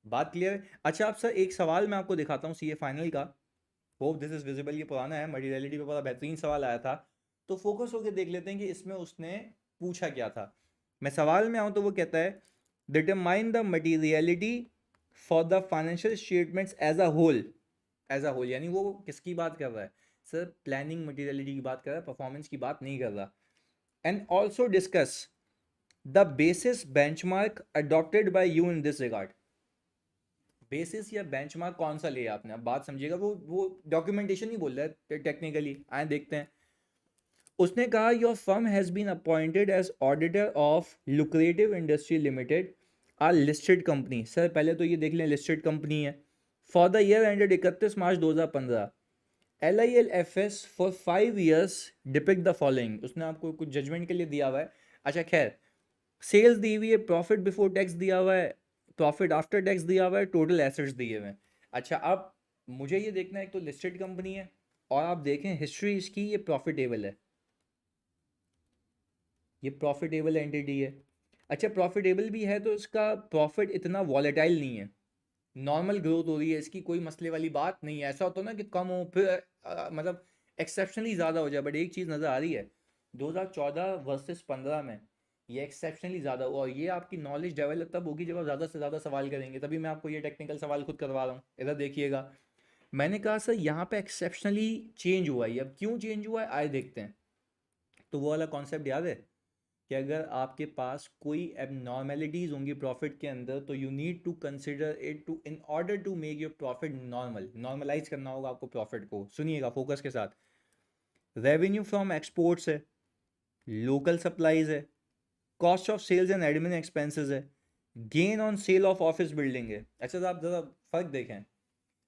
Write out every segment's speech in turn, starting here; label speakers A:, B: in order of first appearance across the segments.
A: बात क्लियर है? अच्छा आप सर एक सवाल मैं आपको दिखाता हूँ सीए फाइनल का। होप दिस इज विजिबल, ये पुराना है, मटेरियलिटी पे बड़ा बेहतरीन सवाल आया था। तो फोकस होकर देख लेते हैं कि इसमें उसने पूछा क्या था। मैं सवाल में आऊँ तो वो कहता है determine the materiality for the financial statements as a whole, यानी वो किसकी बात कर रहा है? सर प्लानिंग मटेरियलिटी की बात कर रहा है, परफॉर्मेंस की बात नहीं कर रहा। And also discuss the basis benchmark adopted by you in this regard. Basis या बेंचमार्क कौन सा लिया आपने, अब बात समझिएगा, वो डॉक्यूमेंटेशन नहीं बोल रहा है टेक्निकली, आए देखते हैं। उसने कहा your firm has been appointed as auditor of Lucrative Industry Limited are listed company. Sir पहले तो ये देख लें लिस्टेड कंपनी है। For the year ended 31 March 2015 LILFS for 5 years depict the following. उसने आपको कुछ जजमेंट के लिए दिया हुआ है। अच्छा खैर, सेल्स दी हुई है, प्रॉफिट बिफोर टैक्स दिया हुआ है, प्रॉफिट आफ्टर टैक्स दिया हुआ है, टोटल एसेट्स दिए हुए हैं। अच्छा अब मुझे ये देखना है, एक तो लिस्टेड कंपनी है और आप देखें हिस्ट्री इसकी, ये प्रॉफिटेबल है, ये प्रॉफिटेबल एंटिटी है। अच्छा प्रॉफिटेबल भी है तो इसका प्रॉफिट इतना वॉलेटाइल नहीं है, नॉर्मल ग्रोथ हो रही है इसकी, कोई मसले वाली बात नहीं है। ऐसा होता है ना कि कम हो फिर मतलब एक्सेप्शनली ज़्यादा हो जाए। बट एक चीज़ नज़र आ रही है 2014 वर्सेस 15 में ये एक्सेप्शनली ज़्यादा हुआ, और ये आपकी नॉलेज डेवलप तब होगी जब आप ज़्यादा से ज़्यादा सवाल करेंगे। तभी मैं आपको ये टेक्निकल सवाल खुद करवा रहा हूँ। इधर देखिएगा, मैंने कहा सर यहाँ पे एक्सेप्शनली चेंज हुआ है, अब क्यों चेंज हुआ है आए देखते हैं। तो वो वाला कॉन्सेप्ट याद है कि अगर आपके पास कोई एबनॉर्मेलिटीज़ होंगी प्रॉफिट के अंदर तो you need to consider it to in order to make your profit normal, normalize करना होगा आपको प्रॉफिट को। सुनिएगा फोकस के साथ। रेवेन्यू फ्रॉम एक्सपोर्ट्स है, लोकल सप्लाईज है, cost of sales and admin expenses है, gain on sale of office building है। अच्छा तो आप ज़रा फर्क देखें,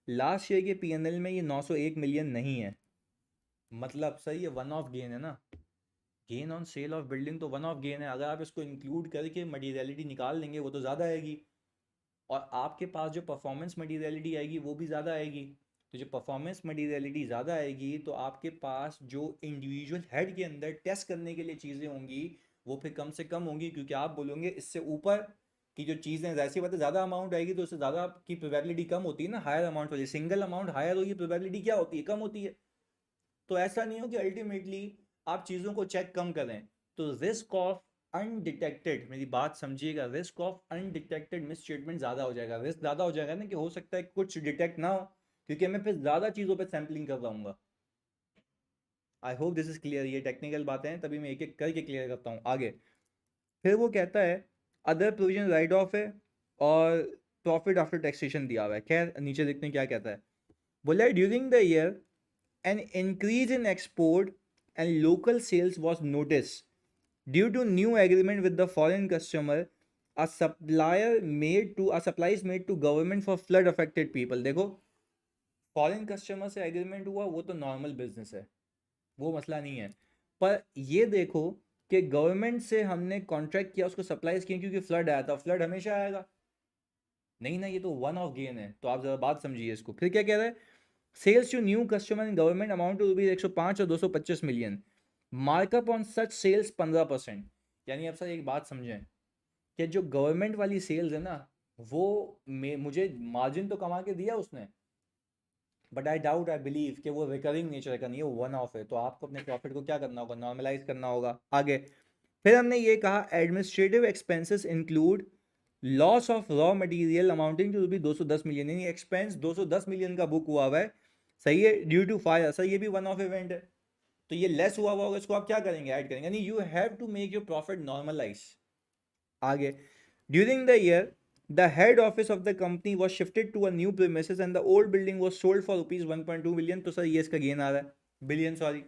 A: लास्ट ईयर के पीएनएल में ये 901 मिलियन नहीं है, मतलब सही ये वन ऑफ गेन है ना। Gain on sale of building तो वन ऑफ गेन है, अगर आप इसको इंक्लूड करके मटीरियलिटी निकाल लेंगे वो तो ज़्यादा आएगी, और आपके पास जो परफॉर्मेंस मटीरियलिटी आएगी वो भी ज़्यादा आएगी। तो जो परफॉर्मेंस मटीरियलिटी ज़्यादा आएगी तो आपके पास जो इंडिविजुअल हेड के अंदर टेस्ट करने के लिए चीज़ें होंगी वो फिर कम से कम होंगी, क्योंकि आप बोलोगे इससे ऊपर की जो चीज़ें, जैसी बात है ज़्यादा अमाउंट आएगी तो उससे ज़्यादा की प्रोबेबिलिटी कम होती है ना, हायर अमाउंट वाली सिंगल अमाउंट हायर होगी प्रोबेबिलिटी क्या होती है, कम होती है। तो ऐसा नहीं हो कि अल्टीमेटली आप चीज़ों को चेक कम करें। तो रिस्क ऑफ अनडिटेक्टेड, मेरी बात समझिएगा, risk of undetected miss statement ज़्यादा हो जाएगा। रिस्क ज़्यादा हो जाएगा ना कि हो सकता है कुछ डिटेक्ट ना हो, क्योंकि मैं फिर ज़्यादा चीज़ों पे सैम्पलिंग कर रहा। I hope this is clear, ये टेक्निकल बातें हैं तभी मैं एक एक करके क्लियर करता हूँ आगे। फिर वो कहता है अदर प्रोविजन राइट ऑफ है और प्रॉफिट आफ्टर टैक्सेशन दिया हुआ है। खैर नीचे देखते हैं क्या कहता है। बोला during the year an increase in export and local sales was noticed due to new agreement with the foreign customer. A supply is made to government for flood affected people। देखो फॉरेन कस्टमर से agreement हुआ वो तो normal business है, वो मसला नहीं है। पर ये देखो कि गवर्नमेंट से हमने कॉन्ट्रैक्ट किया, उसको सप्लाईज किया क्योंकि फ्लड आया था, फ्लड हमेशा आएगा नहीं ना, ये तो वन ऑफ गेन है। तो आप जरा बात समझिए इसको। फिर क्या कह रहा है, sales to new customer in government amount to rupees 105 और 225 million, markup on such sales 15%। यानी आप सर एक बात समझें कि जो गवर्नमेंट वाली सेल्स है ना वो मुझे मार्जिन तो कमा के दिया उसने, but I doubt I believe कि वो रिकरिंग नेचर का नहीं है, वो वन ऑफ है। तो आपको अपने प्रॉफिट को क्या करना होगा, नॉर्मलाइज करना होगा आगे। फिर हमने ये कहा administrative expenses include loss of raw material amounting to rupees 210 million, यानी एक्सपेंस 210 मिलियन का बुक हुआ है, सही है, ड्यू टू फायर। सर ये भी वन ऑफ इवेंट है, तो ये लेस हुआ होगा, इसको आप क्या करेंगे, ऐड करेंगे, यानी you have to make your profit normalize आगे। During the year the head office of the company was shifted to a new premises and the old building was sold for rupees 1.2 billion. तो sir ये इसका gain आ रहा है, billion sorry.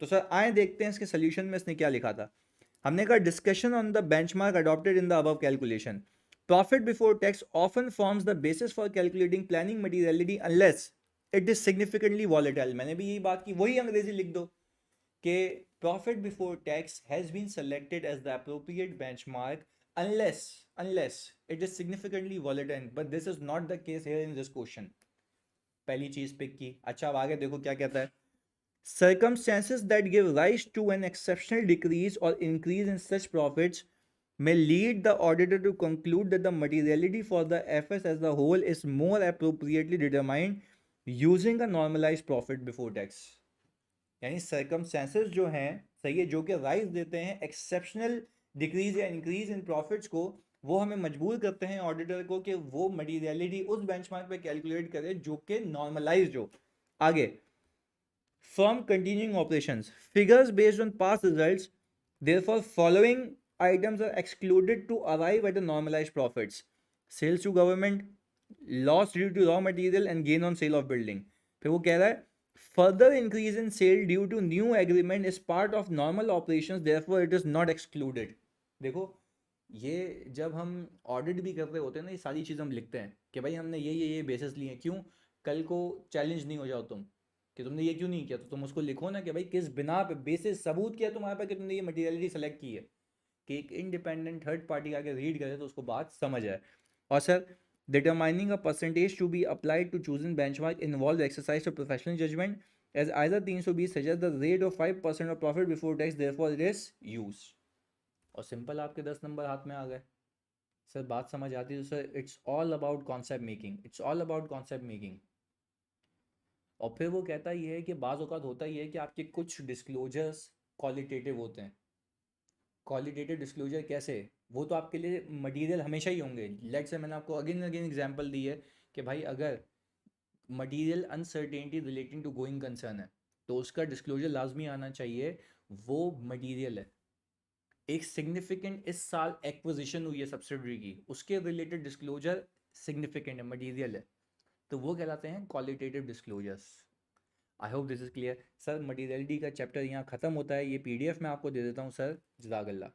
A: तो sir आए देखते हैं इसके सोल्यूशन में इसने क्या लिखा था। हमने कहा discussion on the benchmark adopted in the above calculation, profit before tax often forms the basis for calculating planning materiality unless it is significantly volatile. मैंने भी यही बात की, वही अंग्रेजी लिख दो कि profit before tax has been selected as the appropriate benchmark unless unless it is significantly volatile, but this is not the case here in this question। पहली चीज पिक की। अच्छा अब आगे देखो क्या कहता है, circumstances that give rise to an exceptional decrease or increase in such profits may lead the auditor to conclude that the materiality for the FS as the whole is more appropriately determined using a normalized profit before tax. यानी circumstances जो हैं सही है जो कि rise देते हैं exceptional decrease या इंक्रीज इन प्रॉफिट्स को, वो हमें मजबूर करते हैं ऑडिटर को कि वो मटीरियलिटी उस बेंचमार्क पे कैलकुलेट करे जो कि नॉर्मलाइज्ड हो. आगे, from continuing operations, figures based on past results, therefore following items are excluded to arrive at the normalized profits: sales to government, loss due to raw material and gain on sale of building. फिर वो कह रहा है further increase in sale due to new agreement is part of normal operations, therefore it is not excluded. देखो, ये जब हम audit भी कर रहे होते हैं ना, ये सारी चीज़ हम लिखते हैं कि भाई हमने ये बेसिस लिए हैं. क्यों? कल को चैलेंज नहीं हो जाओ तुम कि तुमने ये क्यों नहीं किया, तो तुम उसको लिखो ना कि भाई किस बिना पे बेसिस सबूत किया तुम्हारे पास कि तुमने ये मटेरियलिटी सेलेक्ट की है, कि एक इंडिपेंडेंट थर्ड पार्टी आके रीड करे तो उसको बात समझ आए. और sir, determining a percentage to be applied to chosen benchmark involves exercise of professional judgment, as either means to be suggest the rate of 5% of profit before tax, therefore it is used. और simple आपके 10 number हाथ में आ गए. Sir बात समझ आती है तो sir it's all about concept making, it's all about concept making. और फिर वो कहता ही है कि बाज़ औक़ात होता ही है कि आपके कुछ डिस्क्लोजर्स क्वालिटेटिव होते हैं. क्वालिटेटिव डिस्क्लोजर कैसे? वो तो आपके लिए मटेरियल हमेशा ही होंगे. लेट्स से मैंने आपको अगेन अगेन एग्जांपल दी है कि भाई अगर material uncertainty relating to going concern है तो उसका डिस्क्लोजर लाजमी आना चाहिए. वो मटेरियल है, एक सिग्निफिकेंट इस साल एक्विजिशन हुई है सब्सिडरी की, उसके रिलेटेड डिस्क्लोजर सिग्निफिकेंट है, मटेरियल है, तो वो कहलाते हैं qualitative disclosures. I hope this is clear. Sir materiality का चैप्टर यहाँ ख़त्म होता है. ये PDF मैं आपको दे देता हूँ सर. जज़ाकल्लाह.